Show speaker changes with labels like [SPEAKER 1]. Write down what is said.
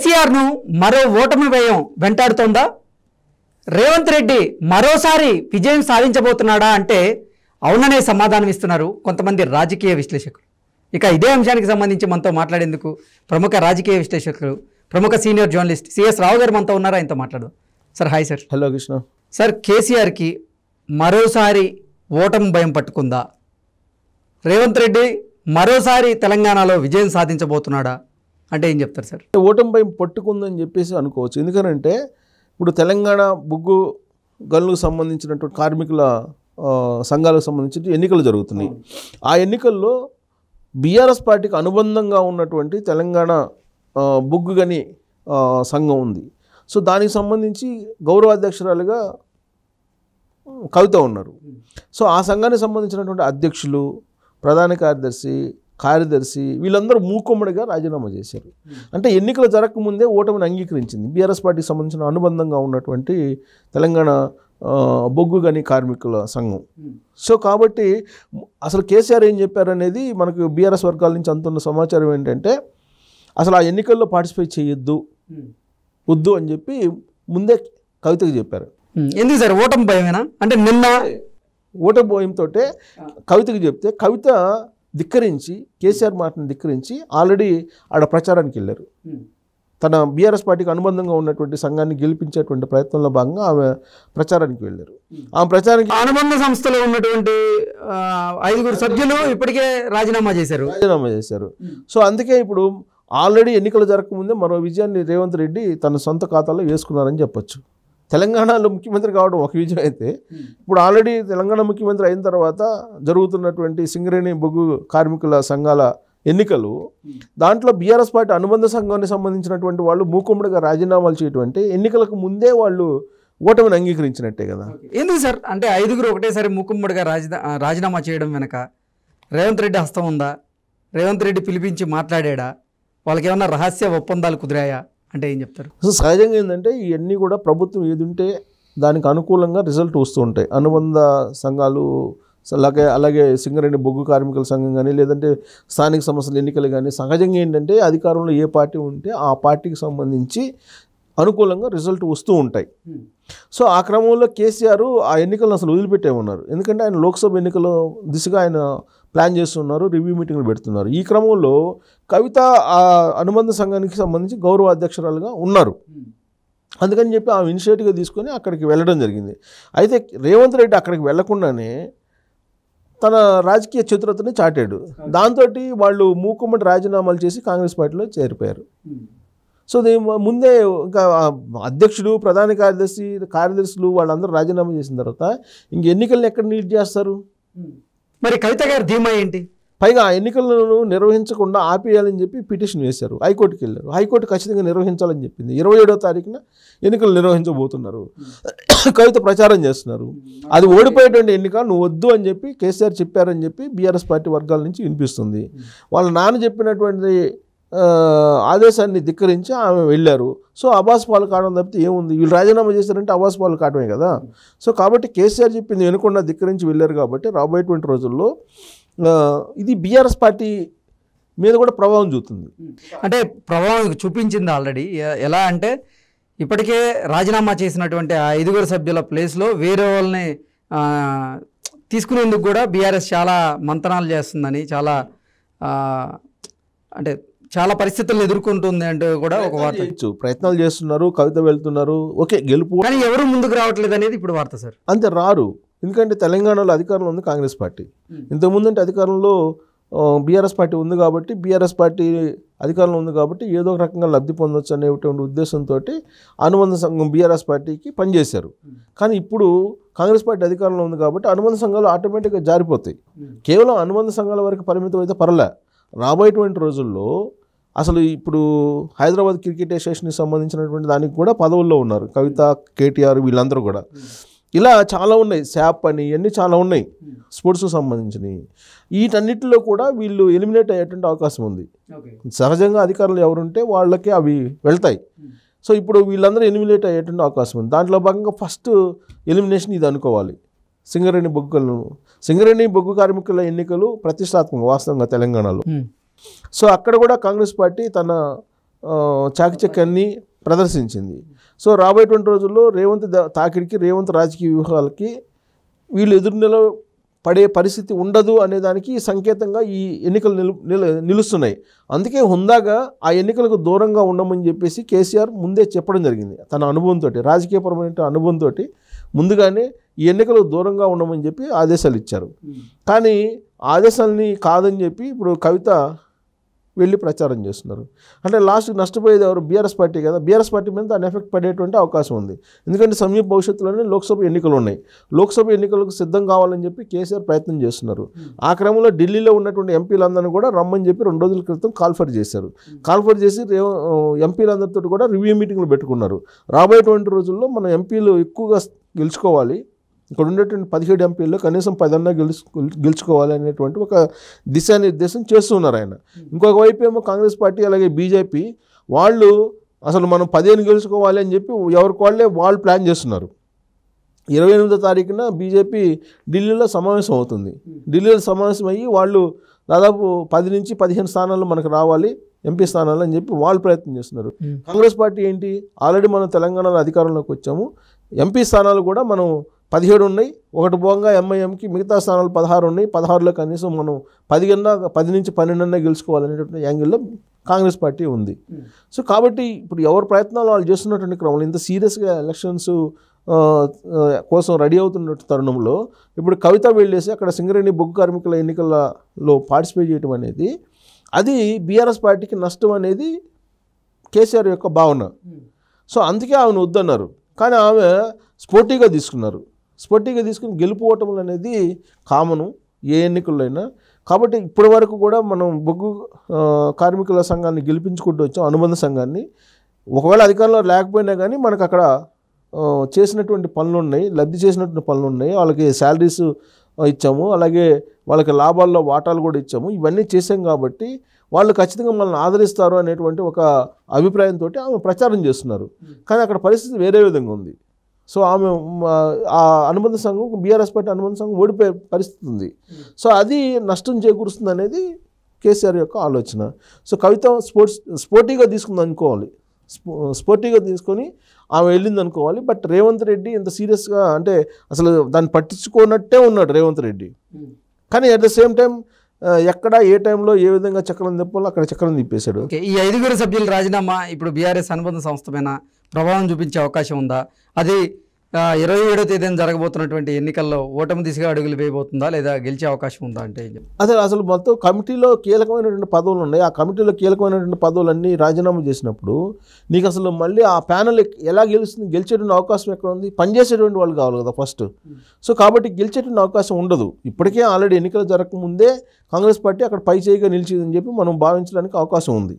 [SPEAKER 1] కేసీఆర్ను మరో ఓటమి వ్యయం వెంటాడుతోందా? రేవంత్ రెడ్డి మరోసారి విజయం సాధించబోతున్నాడా అంటే అవుననే సమాధానం ఇస్తున్నారు కొంతమంది రాజకీయ విశ్లేషకులు. ఇక ఇదే అంశానికి సంబంధించి మనతో మాట్లాడేందుకు ప్రముఖ రాజకీయ విశ్లేషకులు, ప్రముఖ సీనియర్ జర్నలిస్ట్ సిఎస్ రావు గారు మనతో ఉన్నారా? ఆయనతో మాట్లాడదాం. Sir hi sir.
[SPEAKER 2] Hello Krishna.
[SPEAKER 1] Sir, కేసీఆర్కి మరోసారి ఓటమి భయం పట్టుకుందా? రేవంత్ రెడ్డి మరోసారి తెలంగాణలో విజయం సాధించబోతున్నాడా అంటే ఏం చెప్తారు సార్?
[SPEAKER 2] ఓటమి భయం పట్టుకుందని చెప్పేసి అనుకోవచ్చు. ఎందుకంటే ఇప్పుడు తెలంగాణ బొగ్గు గనులకు సంబంధించినటువంటి కార్మికుల సంఘాలకు సంబంధించిన ఎన్నికలు జరుగుతున్నాయి. ఆ ఎన్నికల్లో బీఆర్ఎస్ పార్టీకి అనుబంధంగా ఉన్నటువంటి తెలంగాణ బొగ్గు గని సంఘం ఉంది. సో దానికి సంబంధించి గౌరవాధ్యక్షురాలుగా కవిత ఉన్నారు. సో ఆ సంఘానికి సంబంధించినటువంటి అధ్యక్షులు, ప్రధాన కార్యదర్శి వీళ్ళందరూ మూకుమ్మడిగా రాజీనామా చేశారు. అంటే ఎన్నికలు జరగకముందే ఓటమిని అంగీకరించింది బీఆర్ఎస్ పార్టీకి సంబంధించిన అనుబంధంగా ఉన్నటువంటి తెలంగాణ బొగ్గు గని కార్మికుల సంఘం. సో కాబట్టి అసలు కేసీఆర్ ఏం చెప్పారనేది మనకు బీఆర్ఎస్ వర్గాల నుంచి అందుతున్న సమాచారం ఏంటంటే అసలు ఆ ఎన్నికల్లో పార్టిసిపేట్ చేయొద్దు, వద్దు అని చెప్పి ముందే కవితకు చెప్పారు.
[SPEAKER 1] ఎందుకు సార్? ఓటమి భయమేనా? అంటే నిన్న
[SPEAKER 2] ఓటమి భయంతో కవితకు చెప్తే కవిత ధిక్కరించి, కేసీఆర్ మాటను ధిక్కరించి ఆల్రెడీ ఆడ ప్రచారానికి వెళ్ళారు. తన బీఆర్ఎస్ పార్టీకి అనుబంధంగా ఉన్నటువంటి సంఘాన్ని గెలిపించేటువంటి ప్రయత్నంలో భాగంగా ఆమె ప్రచారానికి వెళ్ళారు. ఆ ప్రచారానికి
[SPEAKER 1] అనుబంధ సంస్థలో ఉన్నటువంటి 5 సభ్యులు ఇప్పటికే రాజీనామా చేశారు.
[SPEAKER 2] సో అందుకే ఇప్పుడు ఆల్రెడీ ఎన్నికలు జరగకముందే మరో విజయాన్ని రేవంత్ రెడ్డి తన సొంత ఖాతాలో వేసుకున్నారని చెప్పొచ్చు. తెలంగాణలో ముఖ్యమంత్రి కావడం ఒక విజయం అయితే, ఇప్పుడు ఆల్రెడీ తెలంగాణ ముఖ్యమంత్రి అయిన తర్వాత జరుగుతున్నటువంటి సింగరేణి బొగ్గు కార్మికుల సంఘాల ఎన్నికలు, దాంట్లో బీఆర్ఎస్ పార్టీ అనుబంధ సంఘానికి సంబంధించినటువంటి వాళ్ళు మూకుమ్మడిగా రాజీనామాలు చేయటువంటి ఎన్నికలకు ముందే వాళ్ళు ఓటమిని అంగీకరించినట్టే కదా.
[SPEAKER 1] ఎందుకు సార్? అంటే 5 ఒకటేసారి మూకుమ్మడిగా రాజీనామా చేయడం వెనక రేవంత్ రెడ్డి హస్తం ఉందా? రేవంత్ రెడ్డి పిలిపించి మాట్లాడా? వాళ్ళకి ఏమన్నా రహస్య ఒప్పందాలు కుదిరాయా అంటే ఏం చెప్తారు?
[SPEAKER 2] అసలు సహజంగా ఏంటంటే ఇవన్నీ కూడా ప్రభుత్వం ఏది ఉంటే దానికి అనుకూలంగా రిజల్ట్ వస్తూ ఉంటాయి. అనుబంధ సంఘాలు అలాగే సింగరేణి బొగ్గు కార్మికుల సంఘం కానీ, లేదంటే స్థానిక సంస్థల ఎన్నికలు కానీ, సహజంగా ఏంటంటే అధికారంలో ఏ పార్టీ ఉంటే ఆ పార్టీకి సంబంధించి అనుకూలంగా రిజల్ట్ వస్తూ ఉంటాయి. సో ఆ క్రమంలో కేసీఆర్ ఆ ఎన్నికలను అసలు వదిలిపెట్టే ఉన్నారు. ఎందుకంటే ఆయన లోక్సభ ఎన్నికల దిశగా ఆయన ప్లాన్ చేస్తున్నారు, రివ్యూ మీటింగ్లు పెడుతున్నారు. ఈ క్రమంలో కవిత ఆ అనుబంధ సంఘానికి సంబంధించి గౌరవ అధ్యక్షురాలుగా ఉన్నారు. అందుకని చెప్పి ఆమె ఇనిషియేటివ్గా తీసుకొని అక్కడికి వెళ్ళడం జరిగింది. అయితే రేవంత్ రెడ్డి అక్కడికి వెళ్లకుండానే తన రాజకీయ చతురతని చాటాడు. దాంతో వాళ్ళు మూకుమ్మడి రాజీనామాలు చేసి కాంగ్రెస్ పార్టీలో చేరిపోయారు. సో ముందే ఇంకా అధ్యక్షుడు, ప్రధాన కార్యదర్శులు వాళ్ళందరూ రాజీనామా చేసిన తర్వాత ఇంక ఎన్నికలను ఎక్కడ లీడ్ చేస్తారు?
[SPEAKER 1] మరి కవిత గారు ధీమా ఏంటి?
[SPEAKER 2] పైగా ఆ ఎన్నికలను నిర్వహించకుండా ఆపేయాలని చెప్పి పిటిషన్ వేశారు. హైకోర్టుకి వెళ్ళారు. హైకోర్టు ఖచ్చితంగా నిర్వహించాలని చెప్పింది. 27వ తారీఖున ఎన్నికలు నిర్వహించబోతున్నారు. కవిత ప్రచారం చేస్తున్నారు. అది ఓడిపోయేటువంటి ఎన్నిక, నువ్వు వద్దు అని చెప్పి కేసీఆర్ చెప్పారని చెప్పి బీఆర్ఎస్ పార్టీ వర్గాల నుంచి వినిపిస్తుంది. వాళ్ళ నాన్న చెప్పినటువంటి ఆదేశాన్ని ధిక్కరించి ఆమె వెళ్ళారు. సో అబాస్ పాలు కావడం తప్పితే ఏముంది? వీళ్ళు రాజీనామా చేశారంటే అబాస్ పాలు కావడమే కదా. సో కాబట్టి కేసీఆర్ చెప్పింది వినకుండా ధిక్కరించి వెళ్ళారు. కాబట్టి రాబోయేటువంటి రోజుల్లో ఇది బీఆర్ఎస్ పార్టీ మీద కూడా ప్రభావం చూపుతుంది.
[SPEAKER 1] అంటే ప్రభావం చూపించింది ఆల్రెడీ. ఎలా అంటే ఇప్పటికే రాజీనామా చేసినటువంటి 5 సభ్యుల ప్లేస్లో వేరే వాళ్ళని తీసుకునేందుకు కూడా బీఆర్ఎస్ చాలా మంతనాలు చేస్తుందని, చాలా పరిస్థితులను ఎదుర్కొంటుంది అంటే కూడా ఒక వార్త.
[SPEAKER 2] ప్రయత్నాలు చేస్తున్నారు, కవిత వెళ్తున్నారు, ఓకే గెలుపు,
[SPEAKER 1] కానీ ఎవరు ముందుకు రావట్లేదు అనేది ఇప్పుడు వార్త సార్.
[SPEAKER 2] అంతే రారు. ఎందుకంటే తెలంగాణలో అధికారంలో ఉంది కాంగ్రెస్ పార్టీ. ఇంతకుముందు అంటే అధికారంలో బీఆర్ఎస్ పార్టీ ఉంది కాబట్టి, బీఆర్ఎస్ పార్టీ అధికారంలో ఉంది కాబట్టి ఏదో ఒక రకంగా లబ్ధి పొందొచ్చు అనేటువంటి ఉద్దేశంతో అనుబంధ సంఘం బీఆర్ఎస్ పార్టీకి పనిచేశారు. కానీ ఇప్పుడు కాంగ్రెస్ పార్టీ అధికారంలో ఉంది కాబట్టి అనుబంధ సంఘాలు ఆటోమేటిక్గా జారిపోతాయి. కేవలం అనుబంధ సంఘాల వరకు పరిమితం అయితే పర్లే. రాబోయేటువంటి రోజుల్లో అసలు ఇప్పుడు హైదరాబాద్ క్రికెట్ అసోసియేషన్కి సంబంధించినటువంటి దానికి కూడా పదవుల్లో ఉన్నారు కవిత, కేటీఆర్ వీళ్ళందరూ కూడా. ఇలా చాలా ఉన్నాయి, శాప్ అని ఇవన్నీ చాలా ఉన్నాయి స్పోర్ట్స్కి సంబంధించినవి. వీటన్నిటిలో కూడా వీళ్ళు ఎలిమినేట్ అయ్యేటువంటి అవకాశం ఉంది. సహజంగా అధికారులు ఎవరుంటే వాళ్ళకి అవి వెళ్తాయి. సో ఇప్పుడు వీళ్ళందరూ ఎలిమినేట్ అయ్యేటువంటి అవకాశం ఉంది. దాంట్లో భాగంగా ఫస్ట్ ఎలిమినేషన్ ఇది అనుకోవాలి. సింగరేణి బొగ్గు కార్మికుల ఎన్నికలు ప్రతిష్టాత్మకంగా వాస్తవంగా తెలంగాణలో. సో అక్కడ కూడా కాంగ్రెస్ పార్టీ తన చాకచక్యాన్ని ప్రదర్శించింది. సో రాబోయేటువంటి రోజుల్లో రేవంత్ తాకిడికి, రేవంత్ రాజకీయ వ్యూహాలకి వీళ్ళు ఎదురు పడే పరిస్థితి ఉండదు అనే దానికి సంకేతంగా ఈ ఎన్నికలు నిలుస్తున్నాయి. అందుకే హుందాగా ఆ ఎన్నికలకు దూరంగా ఉండమని చెప్పేసి కేసీఆర్ ముందే చెప్పడం జరిగింది. తన అనుభవంతో, రాజకీయపరమైన అనుభవంతో ముందుగానే ఈ ఎన్నికలకు దూరంగా ఉండమని చెప్పి ఆదేశాలు ఇచ్చారు. కానీ ఆదేశాలని కాదని చెప్పి ఇప్పుడు కవిత వెళ్ళి ప్రచారం చేస్తున్నారు. అంటే లాస్ట్కి నష్టపోయేది ఎవరు? బీఆర్ఎస్ పార్టీ కదా. బీఆర్ఎస్ పార్టీ మీద దాని ఎఫెక్ట్ పడేటువంటి అవకాశం ఉంది. ఎందుకంటే సమీప భవిష్యత్తులోనే లోక్సభ ఎన్నికలు ఉన్నాయి. లోక్సభ ఎన్నికలకు సిద్ధం కావాలని చెప్పి కేసీఆర్ ప్రయత్నం చేస్తున్నారు. ఆ క్రమంలో ఢిల్లీలో ఉన్నటువంటి ఎంపీలందరినీ కూడా రమ్మని చెప్పి 2 రోజుల క్రితం కాల్ఫర్ చేశారు. కాల్ఫర్ చేసి ఎంపీలందరితో కూడా రివ్యూ మీటింగ్లు పెట్టుకున్నారు. రాబోయేటువంటి రోజుల్లో మనం ఎంపీలు ఎక్కువగా గెలుచుకోవాలి, ఇక్కడ ఉండేటువంటి 17 ఎంపీల్లో కనీసం 10 అన్నా గెలుచుకోవాలి అనేటువంటి ఒక దిశానిర్దేశం చేస్తున్నారు ఆయన. ఇంకొక వైపు ఏమో కాంగ్రెస్ పార్టీ అలాగే బీజేపీ వాళ్ళు అసలు మనం 15 గెలుచుకోవాలి అని చెప్పి ఎవరికి వాళ్ళు ప్లాన్ చేస్తున్నారు. 28వ తారీఖున బీజేపీ ఢిల్లీలో సమావేశం అవుతుంది. ఢిల్లీలో సమావేశం అయ్యి వాళ్ళు దాదాపు 10 నుంచి 15 స్థానాలు మనకు రావాలి, ఎంపీ స్థానాలు అని చెప్పి వాళ్ళు ప్రయత్నం చేస్తున్నారు. కాంగ్రెస్ పార్టీ ఏంటి, ఆల్రెడీ మనం తెలంగాణలో అధికారంలోకి వచ్చాము, ఎంపీ స్థానాలు కూడా మనం 17 ఉన్నాయి, ఒకటి పోగా ఎంఐఎంకి మిగతా స్థానాలు 16 ఉన్నాయి, 16లో కనీసం మనం 10 నుంచి 12 గెలుచుకోవాలనేటువంటి యాంగిల్లో కాంగ్రెస్ పార్టీ ఉంది. సో కాబట్టి ఇప్పుడు ఎవరి ప్రయత్నాలు వాళ్ళు చేస్తున్నటువంటి క్రమంలో ఇంత సీరియస్గా ఎలక్షన్స్ కోసం రెడీ అవుతున్న తరుణంలో ఇప్పుడు కవిత వెళ్ళేసి అక్కడ సింగరేణి బొగ్గు కార్మికుల ఎన్నికలలో పార్టిసిపేట్ చేయడం అనేది అది బీఆర్ఎస్ పార్టీకి నష్టం అనేది కేసీఆర్ యొక్క భావన. సో అందుకే ఆమెను వద్దన్నారు. కానీ ఆమె స్పోర్టీగా తీసుకున్నారు. స్పోర్టీగా తీసుకుని గెలుపు ఓటములు అనేది కామను ఏ ఎన్నికల్లో అయినా. కాబట్టి ఇప్పటి వరకు కూడా మనం బొగ్గు కార్మికుల సంఘాన్ని గెలిపించుకుంటూ వచ్చాం, అనుబంధ సంఘాన్ని. ఒకవేళ అధికారంలో లేకపోయినా కానీ మనకు అక్కడ చేసినటువంటి పనులు ఉన్నాయి, లబ్ధి చేసినటువంటి పనులు ఉన్నాయి, వాళ్ళకి శాలరీస్ ఇచ్చాము, అలాగే వాళ్ళకి లాభాల్లో వాటాలు కూడా ఇచ్చాము, ఇవన్నీ చేసాం కాబట్టి వాళ్ళు ఖచ్చితంగా మనల్ని ఆదరిస్తారు అనేటువంటి ఒక అభిప్రాయంతో ఆమె ప్రచారం చేస్తున్నారు. కానీ అక్కడ పరిస్థితి వేరే విధంగా ఉంది. సో ఆమె ఆ అనుబంధ సంఘం, బీఆర్ఎస్ పార్టీ అనుబంధ సంఘం ఓడిపోయే పరిస్థితి ఉంది. సో అది నష్టం చేకూరుస్తుంది అనేది కేసీఆర్ యొక్క ఆలోచన. సో కవిత స్పోర్టీగా తీసుకుంది అనుకోవాలి, స్పోర్టీగా తీసుకొని ఆమె వెళ్ళింది అనుకోవాలి. బట్ రేవంత్ రెడ్డి ఇంత సీరియస్గా అంటే అసలు దాన్ని పట్టించుకోనట్టే ఉన్నాడు రేవంత్ రెడ్డి. కానీ అట్ ద సేమ్ టైం ఎక్కడ ఏ టైంలో ఏ విధంగా చక్రం తిప్పాలో అక్కడ చక్రం తిప్పేశాడు.
[SPEAKER 1] ఈ 5 సభ్యుల రాజీనామా ఇప్పుడు బీఆర్ఎస్ అనుబంధ సంస్థ మీద ప్రభావం చూపించే అవకాశం ఉందా? అది 27వ తేదీన జరగబోతున్నటువంటి ఎన్నికల్లో ఓటమి దిశగా అడుగులు వేయబోతుందా, లేదా గెలిచే అవకాశం ఉందా? అంటే
[SPEAKER 2] అసలు మొత్తం కమిటీలో కీలకమైనటువంటి పదవులు ఉన్నాయి. ఆ కమిటీలో కీలకమైనటువంటి పదవులన్నీ రాజీనామా చేసినప్పుడు నీకు అసలు మళ్ళీ ఆ ప్యానల్ ఎలా గెలుస్తుంది? గెలిచేటువంటి అవకాశం ఎక్కడ ఉంది? పనిచేసేటువంటి వాళ్ళు కావాలి కదా ఫస్ట్. సో కాబట్టి గెలిచేటువంటి అవకాశం ఉండదు. ఇప్పటికే ఆల్రెడీ ఎన్నికలు జరగకముందే కాంగ్రెస్ పార్టీ అక్కడ పై చేయిగా నిలిచిందని చెప్పి మనం భావించడానికి అవకాశం ఉంది.